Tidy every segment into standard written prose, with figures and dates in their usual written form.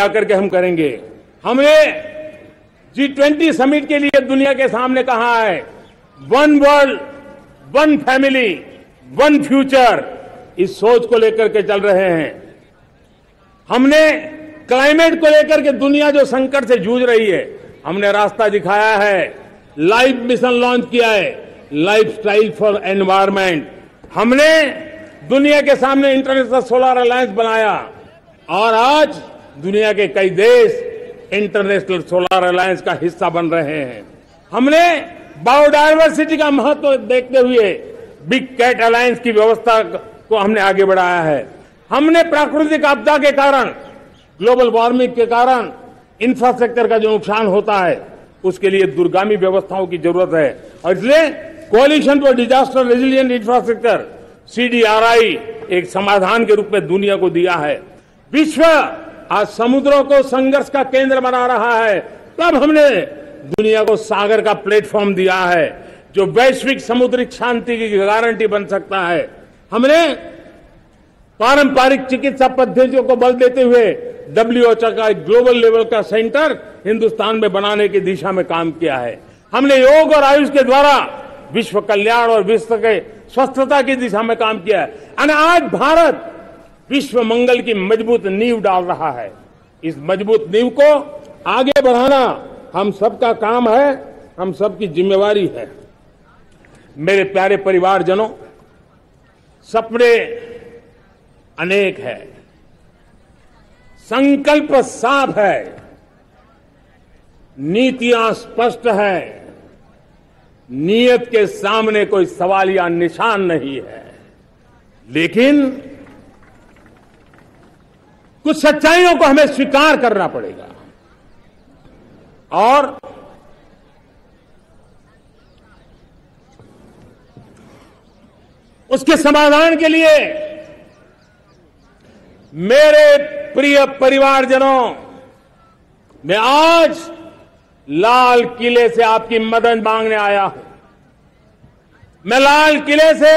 आकर के हम करेंगे। हमने G20 समिट के लिए दुनिया के सामने कहा है, one world, one family, one future, इस सोच को लेकर के चल रहे हैं। हमने क्लाइमेट को लेकर के दुनिया जो संकट से जूझ रही है, हमने रास्ता दिखाया है, लाइफ मिशन लॉन्च किया है, लाइफस्टाइल फॉर एनवायरमेंट। हमने दुनिया के सामने इंटरनेशनल सोलर अलायंस बनाया और आज दुनिया के कई देश इंटरनेशनल सोलर अलायंस का हिस्सा बन रहे हैं। हमने बायोडायवर्सिटी का महत्व देखते हुए बिग कैट अलायंस की व्यवस्था को हमने आगे बढ़ाया है। हमने प्राकृतिक आपदा के कारण, ग्लोबल वार्मिंग के कारण इंफ्रास्ट्रक्चर का जो नुकसान होता है, उसके लिए दूरगामी व्यवस्थाओं की जरूरत है और इसलिए coalition for disaster resilient infrastructure CDRI एक समाधान के रूप में दुनिया को दिया है। विश्व आज समुद्रों को संघर्ष का केंद्र बना रहा है, तब हमने दुनिया को सागर का प्लेटफॉर्म दिया है जो वैश्विक समुद्रिक शांति की गारंटी बन सकता है। हमने पारंपरिक चिकित्सा पद्धतियों को बल देते हुए WHO का ग्लोबल लेवल का सेंटर हिंदुस्तान में बनाने की दिशा में काम किया है। हमने योग और आयुष के द्वारा विश्व कल्याण और विश्व के स्वस्थता की दिशा में काम किया है और आज भारत विश्व मंगल की मजबूत नींव डाल रहा है। इस मजबूत नींव को आगे बढ़ाना हम सबका काम है, हम सबकी जिम्मेवारी है। मेरे प्यारे परिवारजनों, सपने अनेक है, संकल्प साफ है, नीतियां स्पष्ट है, नियत के सामने कोई सवाल या निशान नहीं है, लेकिन कुछ सच्चाइयों को हमें स्वीकार करना पड़ेगा और उसके समाधान के लिए मेरे प्रिय परिवारजनों, मैं आज लाल किले से आपकी मदद मांगने आया हूं। मैं लाल किले से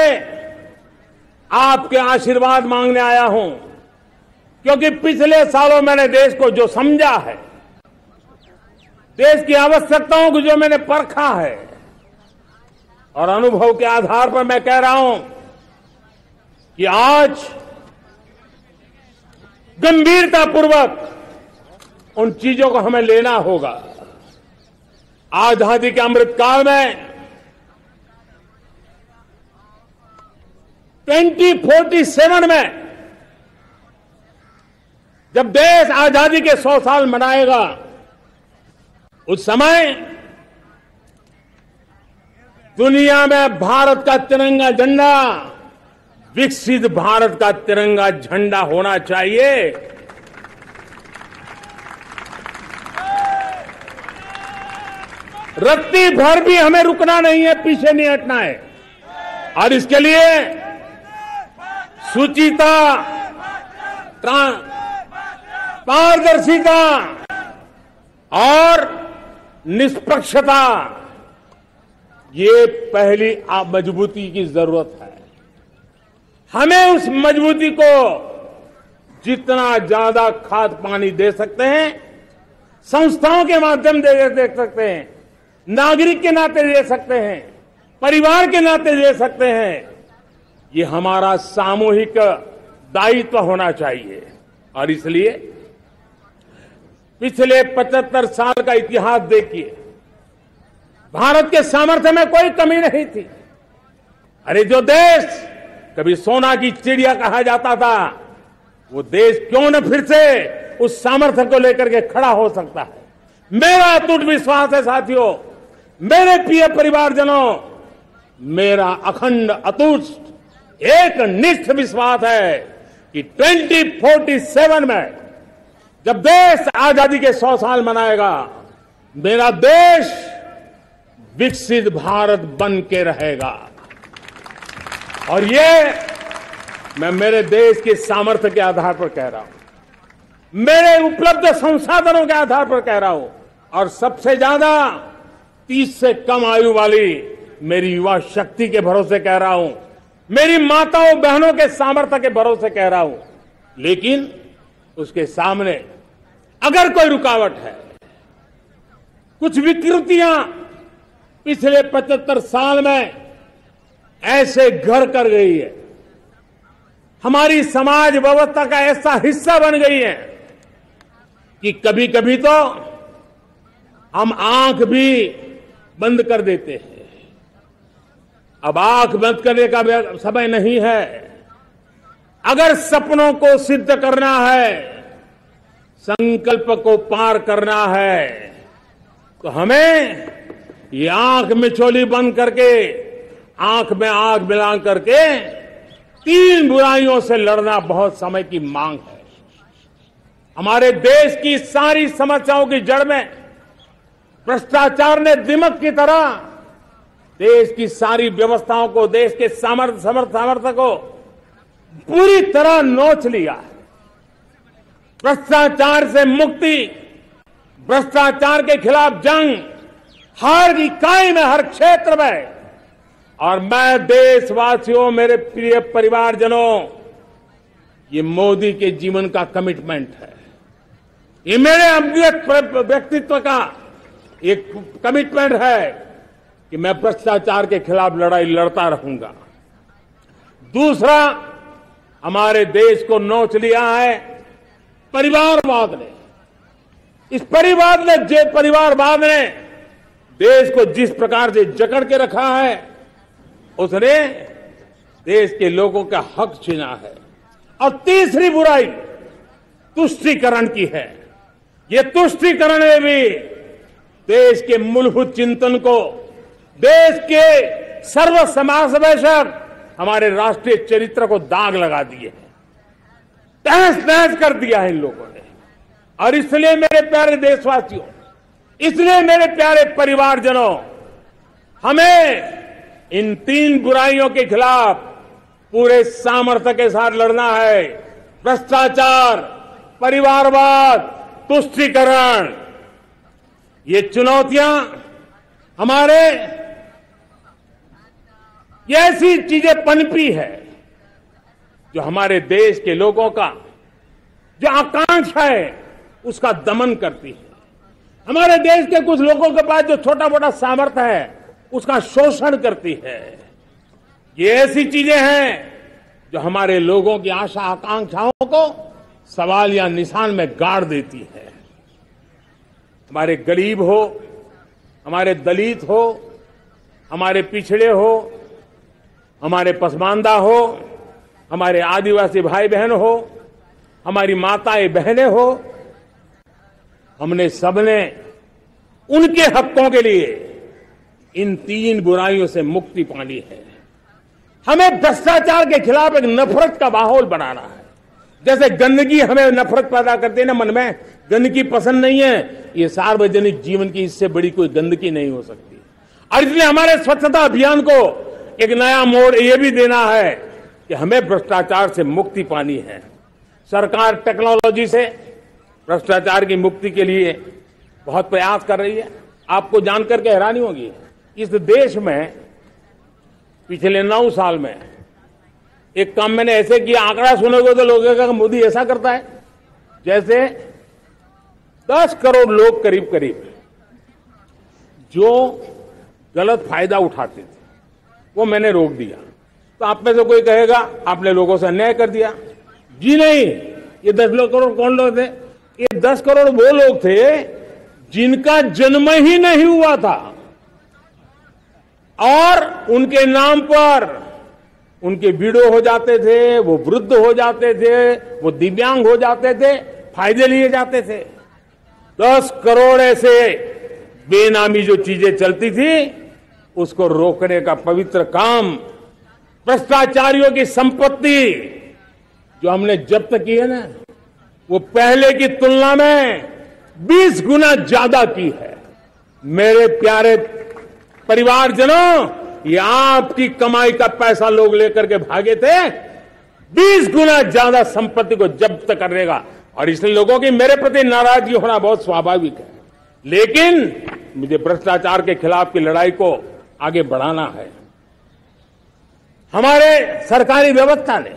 आपके आशीर्वाद मांगने आया हूं, क्योंकि पिछले सालों मैंने देश को जो समझा है, देश की आवश्यकताओं को जो मैंने परखा है और अनुभव के आधार पर मैं कह रहा हूं कि आज गंभीरतापूर्वक उन चीजों को हमें लेना होगा। आजादी के अमृत काल में 2047 में जब देश आजादी के 100 साल मनाएगा, उस समय दुनिया में भारत का तिरंगा झंडा विकसित भारत का तिरंगा झंडा होना चाहिए। रत्ती भर भी हमें रुकना नहीं है, पीछे नहीं हटना है और इसके लिए शुचिता, पारदर्शिता और निष्पक्षता, ये पहली मजबूती की जरूरत है। हमें उस मजबूती को जितना ज्यादा खाद पानी दे सकते हैं, संस्थाओं के माध्यम से दे सकते हैं, नागरिक के नाते दे सकते हैं, परिवार के नाते दे सकते हैं, ये हमारा सामूहिक दायित्व होना चाहिए। और इसलिए पिछले 75 साल का इतिहास देखिए, भारत के सामर्थ्य में कोई कमी नहीं थी। अरे जो देश कभी सोना की चिड़िया कहा जाता था, वो देश क्यों न फिर से उस सामर्थ्य को लेकर के खड़ा हो सकता है। मेरा अटूट विश्वास है साथियों, मेरे प्रिय परिवारजनों, मेरा अखंड अटूट एक निष्ठ विश्वास है कि 2047 में जब देश आजादी के 100 साल मनाएगा, मेरा देश विकसित भारत बन के रहेगा। और ये मैं मेरे देश के सामर्थ्य के आधार पर कह रहा हूं, मेरे उपलब्ध संसाधनों के आधार पर कह रहा हूं और सबसे ज्यादा 30 से कम आयु वाली मेरी युवा शक्ति के भरोसे कह रहा हूं, मेरी माताओं बहनों के सामर्थ्य के भरोसे कह रहा हूं। लेकिन उसके सामने अगर कोई रुकावट है, कुछ विकृतियां पिछले 75 साल में ऐसे घर कर गई है, हमारी समाज व्यवस्था का ऐसा हिस्सा बन गई है कि कभी कभी तो हम आंख भी बंद कर देते हैं। अब आंख बंद करने का समय नहीं है। अगर सपनों को सिद्ध करना है, संकल्प को पार करना है, तो हमें ये आंख मिचौली बंद करके, आंख में आंख मिला करके 3 बुराइयों से लड़ना बहुत समय की मांग है। हमारे देश की सारी समस्याओं की जड़ में भ्रष्टाचार ने दिमक की तरह देश की सारी व्यवस्थाओं को, देश के सामर्थ्य को पूरी तरह नोच लिया है। भ्रष्टाचार से मुक्ति, भ्रष्टाचार के खिलाफ जंग हर इकाई में, हर क्षेत्र में। और मैं देशवासियों, मेरे प्रिय परिवारजनों, ये मोदी के जीवन का कमिटमेंट है। ये मेरे व्यक्तित्व का एक कमिटमेंट है कि मैं भ्रष्टाचार के खिलाफ लड़ाई लड़ता रहूंगा। दूसरा, हमारे देश को नोच लिया है परिवारवाद ने। इस परिवारवाद ने देश को जिस प्रकार से जकड़ के रखा है, उसने देश के लोगों का हक छीना है। और तीसरी बुराई तुष्टीकरण की है। ये तुष्टीकरण में भी देश के मूलभूत चिंतन को, देश के सर्वसमावेशक हमारे राष्ट्रीय चरित्र को दाग लगा दिए हैं, तहस नहस कर दिया है इन लोगों ने। और इसलिए मेरे प्यारे देशवासियों, इसलिए मेरे प्यारे परिवारजनों, हमें इन 3 बुराइयों के खिलाफ पूरे सामर्थ्य के साथ लड़ना है। भ्रष्टाचार, परिवारवाद, तुष्टीकरण, ये चुनौतियां हमारे, ये ऐसी चीजें पनपी है जो हमारे देश के लोगों का जो आकांक्षा है उसका दमन करती है। हमारे देश के कुछ लोगों के पास जो छोटा मोटा सामर्थ्य है उसका शोषण करती है। ये ऐसी चीजें हैं जो हमारे लोगों की आशा आकांक्षाओं को सवाल या निशान में गाड़ देती है। हमारे गरीब हो, हमारे दलित हो, हमारे पिछड़े हो, हमारे पसमानदा हो, हमारे आदिवासी भाई बहन हो, हमारी माताएं बहनें हो, हमने सबने उनके हकों के लिए इन 3 बुराइयों से मुक्ति पानी है। हमें भ्रष्टाचार के खिलाफ एक नफरत का माहौल बनाना है। जैसे गंदगी हमें नफरत पैदा करती है ना मन में, गंदगी पसंद नहीं है, ये सार्वजनिक जीवन की इससे बड़ी कोई गंदगी नहीं हो सकती। और इसलिए हमारे स्वच्छता अभियान को एक नया मोड़ ये भी देना है कि हमें भ्रष्टाचार से मुक्ति पानी है। सरकार टेक्नोलॉजी से भ्रष्टाचार की मुक्ति के लिए बहुत प्रयास कर रही है। आपको जानकर के हैरानी होगी, इस देश में पिछले 9 साल में एक काम मैंने ऐसे किया, आंकड़ा सुनोगे तो लोग कहेंगे मोदी ऐसा करता है, जैसे 10 करोड़ लोग करीब करीब जो गलत फायदा उठाते थे वो मैंने रोक दिया। तो आप में से कोई कहेगा आपने लोगों से अन्याय कर दिया। जी नहीं, ये 10 करोड़ कौन लोग थे? ये 10 करोड़ वो लोग थे जिनका जन्म ही नहीं हुआ था और उनके नाम पर उनके विडो हो जाते थे, वो वृद्ध हो जाते थे, वो दिव्यांग हो जाते थे, फायदे लिए जाते थे। 10 करोड़ ऐसे बेनामी जो चीजें चलती थी उसको रोकने का पवित्र काम, भ्रष्टाचारियों की संपत्ति जो हमने जब्त की है ना, वो पहले की तुलना में 20 गुना ज्यादा की है। मेरे प्यारे परिवारजनों, ये आपकी कमाई का पैसा लोग लेकर के भागे थे, 20 गुना ज्यादा संपत्ति को जब्त करेगा। और इसलिए लोगों की मेरे प्रति नाराजगी होना बहुत स्वाभाविक है, लेकिन मुझे भ्रष्टाचार के खिलाफ की लड़ाई को आगे बढ़ाना है। हमारे सरकारी व्यवस्था ने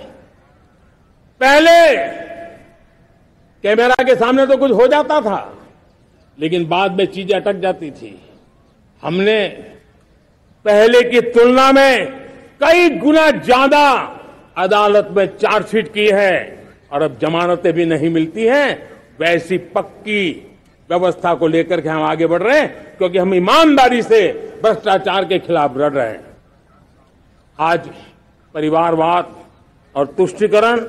पहले कैमरा के सामने तो कुछ हो जाता था, लेकिन बाद में चीजें अटक जाती थी। हमने पहले की तुलना में कई गुना ज्यादा अदालत में चार्जशीट की है और अब जमानतें भी नहीं मिलती हैं। वैसी पक्की व्यवस्था को लेकर के हम आगे बढ़ रहे हैं, क्योंकि हम ईमानदारी से भ्रष्टाचार के खिलाफ लड़ रहे हैं। आज परिवारवाद और तुष्टीकरण,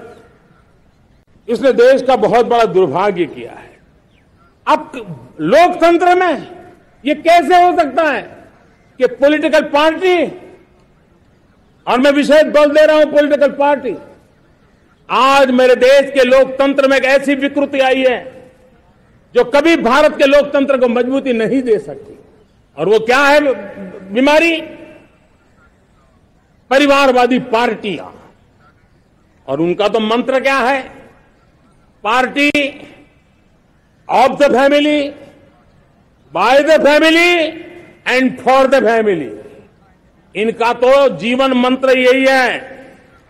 इसने देश का बहुत बड़ा दुर्भाग्य किया है। अब लोकतंत्र में ये कैसे हो सकता है कि पॉलिटिकल पार्टी, और मैं विशेष बल दे रहा हूं पॉलिटिकल पार्टी, आज मेरे देश के लोकतंत्र में एक ऐसी विकृति आई है जो कभी भारत के लोकतंत्र को मजबूती नहीं दे सकती। और वो क्या है बीमारी? परिवारवादी पार्टियां। और उनका तो मंत्र क्या है? Party of the family, by the family and for the family. इनका तो जीवन मंत्र यही है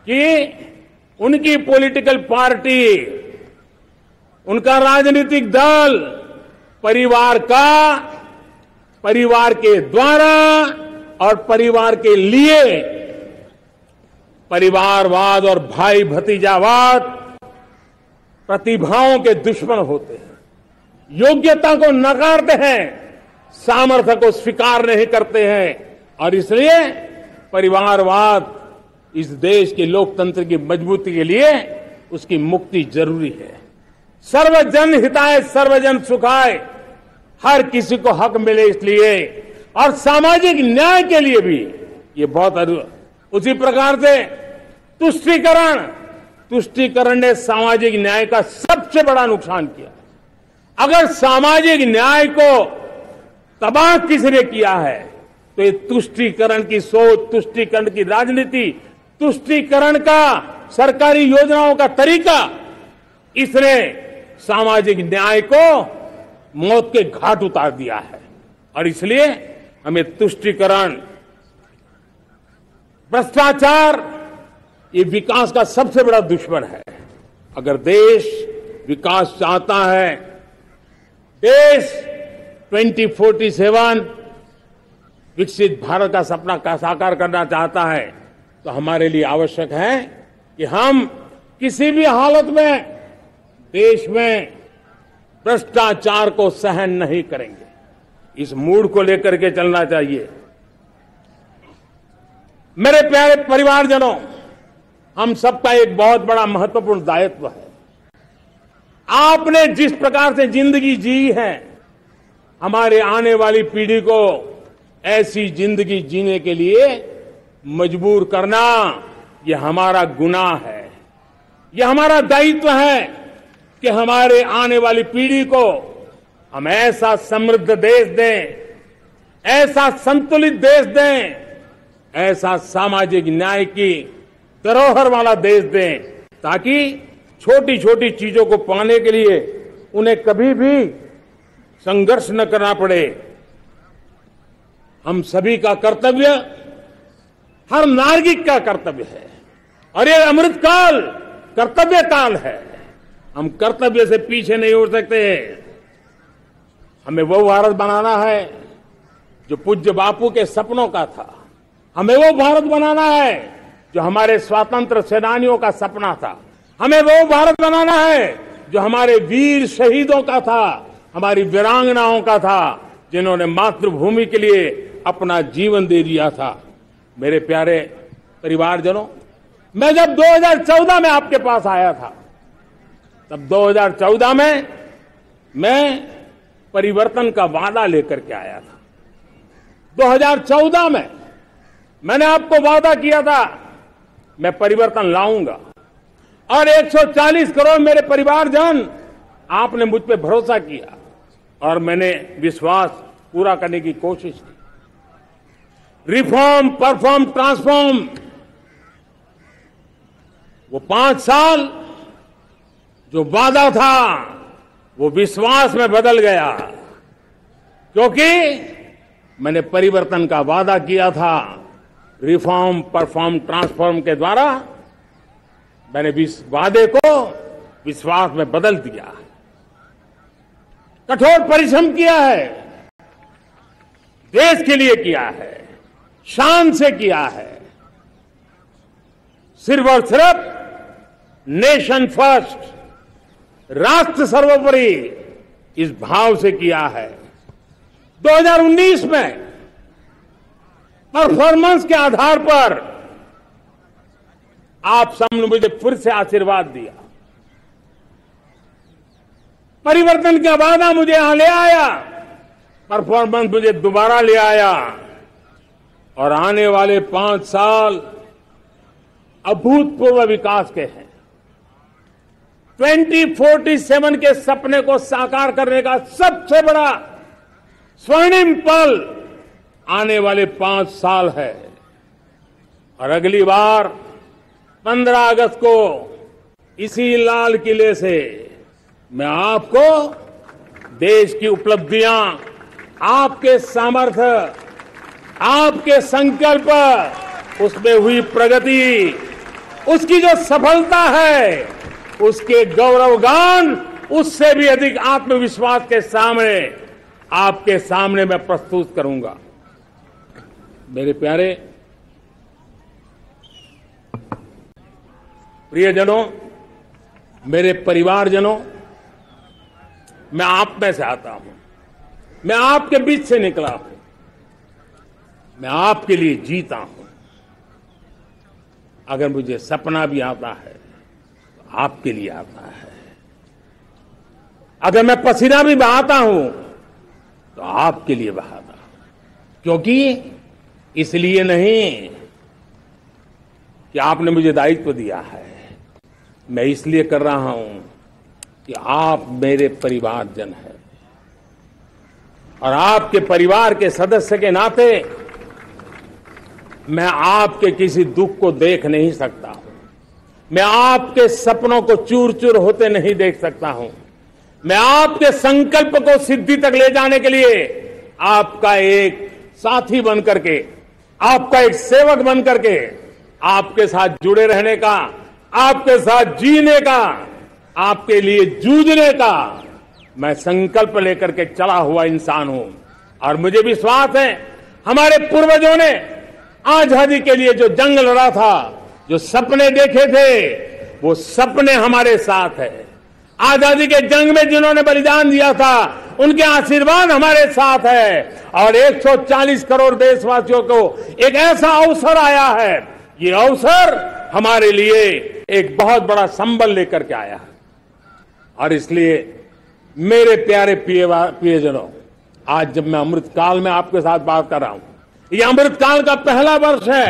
कि उनकी पॉलिटिकल पार्टी, उनका राजनीतिक दल परिवार का, परिवार के द्वारा और परिवार के लिए, परिवारवाद और भाई भतीजावाद प्रतिभाओं के दुश्मन होते हैं, योग्यता को नकारते हैं, सामर्थ्य को स्वीकार नहीं करते हैं। और इसलिए परिवारवाद इस देश के लोकतंत्र की मजबूती के लिए उसकी मुक्ति जरूरी है। सर्वजन हिताय सर्वजन सुखाय, हर किसी को हक मिले इसलिए, और सामाजिक न्याय के लिए भी ये बहुत। उसी प्रकार से तुष्टीकरण ने सामाजिक न्याय का सबसे बड़ा नुकसान किया। अगर सामाजिक न्याय को तबाह किसने किया है तो ये तुष्टीकरण की सोच, तुष्टीकरण की राजनीति, तुष्टीकरण का सरकारी योजनाओं का तरीका, इसने सामाजिक न्याय को मौत के घाट उतार दिया है। और इसलिए हमें तुष्टीकरण, भ्रष्टाचार, ये विकास का सबसे बड़ा दुश्मन है। अगर देश विकास चाहता है, देश 2047 विकसित भारत का सपना का साकार करना चाहता है, तो हमारे लिए आवश्यक है कि हम किसी भी हालत में देश में भ्रष्टाचार को सहन नहीं करेंगे। इस मूड को लेकर के चलना चाहिए। मेरे प्यारे परिवारजनों, हम सबका एक बहुत बड़ा महत्वपूर्ण दायित्व है। आपने जिस प्रकार से जिंदगी जी है, हमारे आने वाली पीढ़ी को ऐसी जिंदगी जीने के लिए मजबूर करना, यह हमारा गुनाह है। यह हमारा दायित्व है कि हमारे आने वाली पीढ़ी को हम ऐसा समृद्ध देश दें, ऐसा संतुलित देश दें, ऐसा सामाजिक न्याय की धरोहर वाला देश दें, ताकि छोटी छोटी चीजों को पाने के लिए उन्हें कभी भी संघर्ष न करना पड़े। हम सभी का कर्तव्य, हर नागरिक का कर्तव्य है, और ये अमृत काल कर्तव्य काल है। हम कर्तव्य से पीछे नहीं उठ सकते। हमें वो भारत बनाना है जो पूज्य बापू के सपनों का था। हमें वो भारत बनाना है जो हमारे स्वतंत्र सेनानियों का सपना था। हमें वो भारत बनाना है जो हमारे वीर शहीदों का था, हमारी वीरांगनाओं का था, जिन्होंने मातृभूमि के लिए अपना जीवन दे दिया था। मेरे प्यारे परिवारजनों, मैं जब 2014 में आपके पास आया था, तब 2014 में मैं परिवर्तन का वादा लेकर के आया था। 2014 में मैंने आपको वादा किया था मैं परिवर्तन लाऊंगा, और 140 करोड़ मेरे परिवारजन, आपने मुझ पे भरोसा किया और मैंने विश्वास पूरा करने की कोशिश की। रिफॉर्म, परफॉर्म, ट्रांसफॉर्म, वो 5 साल जो वादा था वो विश्वास में बदल गया, क्योंकि मैंने परिवर्तन का वादा किया था। रिफॉर्म, परफॉर्म, ट्रांसफॉर्म के द्वारा मैंने वादे को विश्वास में बदल दिया। कठोर परिश्रम किया है, देश के लिए किया है, शान से किया है, सिर्फ और सिर्फ नेशन फर्स्ट, राष्ट्र सर्वोपरि इस भाव से किया है। 2019 में परफॉर्मेंस के आधार पर आप सबने मुझे फिर से आशीर्वाद दिया, परिवर्तन का वादा मुझे यहां ले आया, परफॉर्मेंस मुझे दोबारा ले आया और आने वाले 5 साल अभूतपूर्व विकास के हैं। 2047 के सपने को साकार करने का सबसे बड़ा स्वर्णिम पल आने वाले 5 साल है और अगली बार 15 अगस्त को इसी लाल किले से मैं आपको देश की उपलब्धियां, आपके सामर्थ्य, आपके संकल्प, उसमें हुई प्रगति, उसकी जो सफलता है, उसके गौरवगान, उससे भी अधिक आत्मविश्वास के सामने आपके सामने मैं प्रस्तुत करूंगा। मेरे प्यारे प्रियजनों, मेरे परिवारजनों, मैं आप में से आता हूं, मैं आपके बीच से निकला हूं, मैं आपके लिए जीता हूं। अगर मुझे सपना भी आता है तो आपके लिए आता है, अगर मैं पसीना भी बहाता हूं तो आपके लिए बहाता हूं, क्योंकि इसलिए नहीं कि आपने मुझे दायित्व दिया है, मैं इसलिए कर रहा हूं कि आप मेरे परिवारजन हैं और आपके परिवार के सदस्य के नाते मैं आपके किसी दुख को देख नहीं सकता हूं, मैं आपके सपनों को चूर चूर होते नहीं देख सकता हूं, मैं आपके संकल्प को सिद्धि तक ले जाने के लिए आपका एक साथी बन करके, आपका एक सेवक बन करके, आपके साथ जुड़े रहने का, आपके साथ जीने का, आपके लिए जूझने का मैं संकल्प लेकर के चला हुआ इंसान हूं। और मुझे विश्वास है हमारे पूर्वजों ने आजादी के लिए जो जंग लड़ा था, जो सपने देखे थे, वो सपने हमारे साथ है। आजादी के जंग में जिन्होंने बलिदान दिया था, उनके आशीर्वाद हमारे साथ है और 140 करोड़ देशवासियों को एक ऐसा अवसर आया है, ये अवसर हमारे लिए एक बहुत बड़ा संबल लेकर के आया है। और इसलिए मेरे प्यारे प्रियजनों, आज जब मैं अमृतकाल में आपके साथ बात कर रहा हूं, ये अमृतकाल का पहला वर्ष है